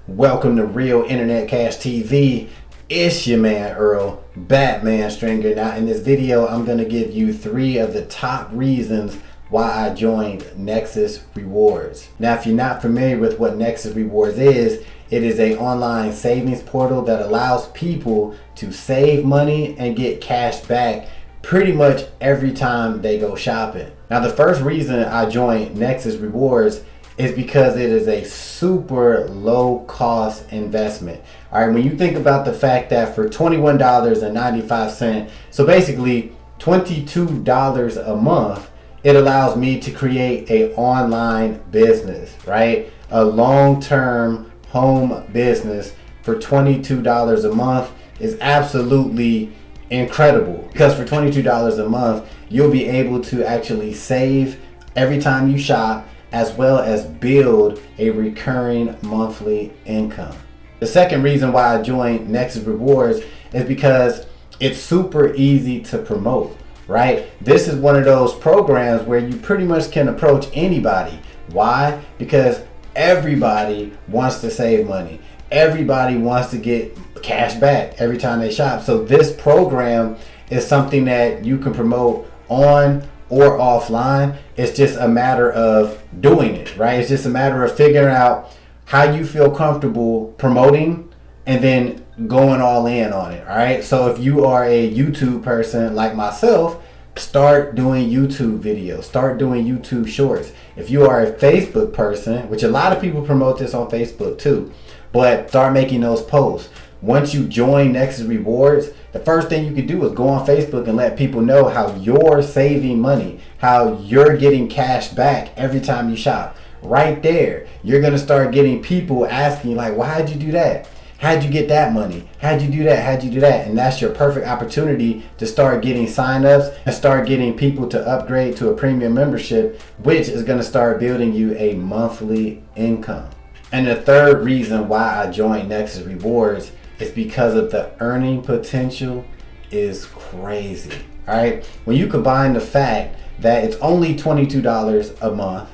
Welcome to Real Internet Cash TV. It's your man Earl, Batman Stringer. Now in this video, I'm going to give you 3 of the top reasons why I joined Nexus Rewards. Now if you're not familiar with what Nexus Rewards is, it is an online savings portal that allows people to save money and get cash back pretty much every time they go shopping. Now the first reason I joined Nexus Rewards is because it is a super low cost investment. All right, when you think about the fact that for $21.95, so basically $22 a month, it allows me to create a online business, right? A long-term home business for $22 a month is absolutely incredible, because for $22 a month, you'll be able to actually save every time you shop, as well as build a recurring monthly income. The second reason why I joined Nexus Rewards is because it's super easy to promote, right? This is one of those programs where you pretty much can approach anybody. Why? Because everybody wants to save money. Everybody wants to get cash back every time they shop. So this program is something that you can promote on or offline. It's just a matter of doing it, right? It's just a matter of figuring out how you feel comfortable promoting and then going all in on it. All right, so if you are a YouTube person like myself, start doing YouTube videos, start doing YouTube shorts. If you are a Facebook person, which a lot of people promote this on Facebook too, but start making those posts. Once you join Nexus Rewards, the first thing you can do is go on Facebook and let people know how you're saving money, how you're getting cash back every time you shop. Right there, you're gonna start getting people asking like, why'd you do that? How'd you get that money? How'd you do that? How'd you do that? And that's your perfect opportunity to start getting signups and start getting people to upgrade to a premium membership, which is gonna start building you a monthly income. And the third reason why I joined Nexus Rewards is because of the earning potential is crazy. All right, when you combine the fact that it's only $22 a month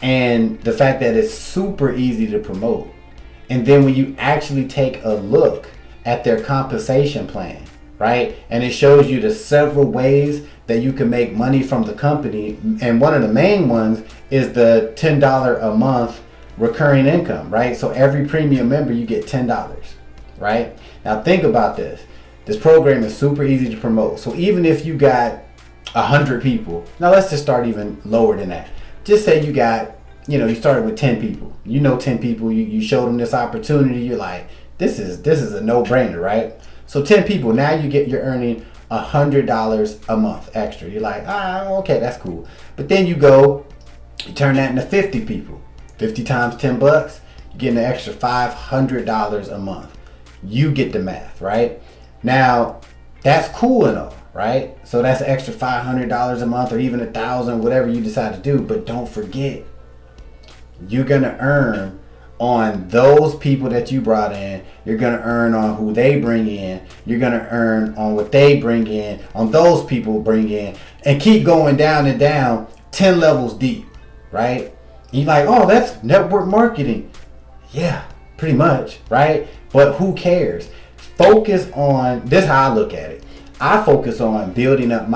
and the fact that it's super easy to promote, and then when you actually take a look at their compensation plan, right, and it shows you the several ways that you can make money from the company, and one of the main ones is the $10 a month recurring income, right? So every premium member you get $10, right? Now think about this. This program is super easy to promote. So even if you got 100 people, now let's just start even lower than that. Just say you got, you started with 10 people. 10 people, you showed them this opportunity. You're like, this is a no-brainer, right? So 10 people, now you're earning $100 a month extra. You're like, okay, that's cool. But then you turn that into 50 people. 50 times 10 bucks, you're getting an extra $500 a month. You get the math, right? Now, that's cool and all, right? So that's an extra $500 a month, or even $1,000, whatever you decide to do. But don't forget, you're gonna earn on those people that you brought in. You're gonna earn on who they bring in. You're gonna earn on what they bring in, on those people bring in, and keep going down and down 10 levels deep, right? You're like, oh, that's network marketing. Yeah, pretty much, right? But who cares? Focus on, this is how I look at it. I focus on building up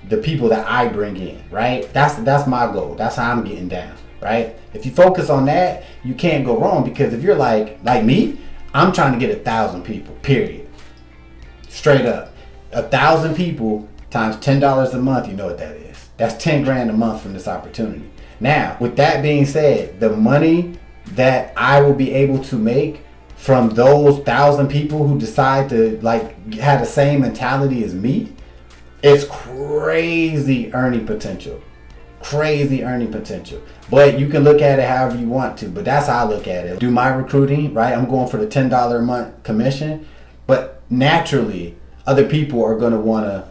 the people that I bring in, right? That's my goal. That's how I'm getting down, right? If you focus on that, you can't go wrong, because if you're like me, I'm trying to get 1,000 people, period. Straight up. 1,000 people times $10 a month, you know what that is. That's 10 grand a month from this opportunity. Now, with that being said, the money that I will be able to make from those 1,000 people who decide to have the same mentality as me, it's crazy earning potential. Crazy earning potential. But you can look at it however you want to, but that's how I look at it. Do my recruiting, right? I'm going for the $10 a month commission, but naturally other people are going to want to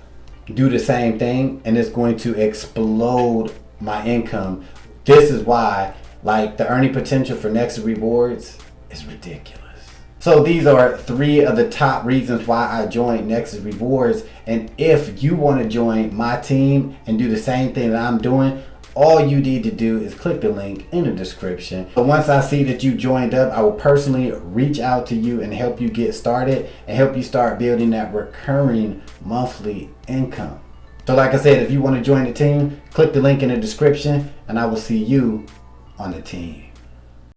do the same thing, and it's going to explode my income. This is why the earning potential for Nexus Rewards is ridiculous. So these are 3 of the top reasons why I joined Nexus Rewards. And if you want to join my team and do the same thing that I'm doing, all you need to do is click the link in the description. But once I see that you joined up, I will personally reach out to you and help you get started and help you start building that recurring monthly income. So like I said, if you want to join the team, click the link in the description and I will see you on the team.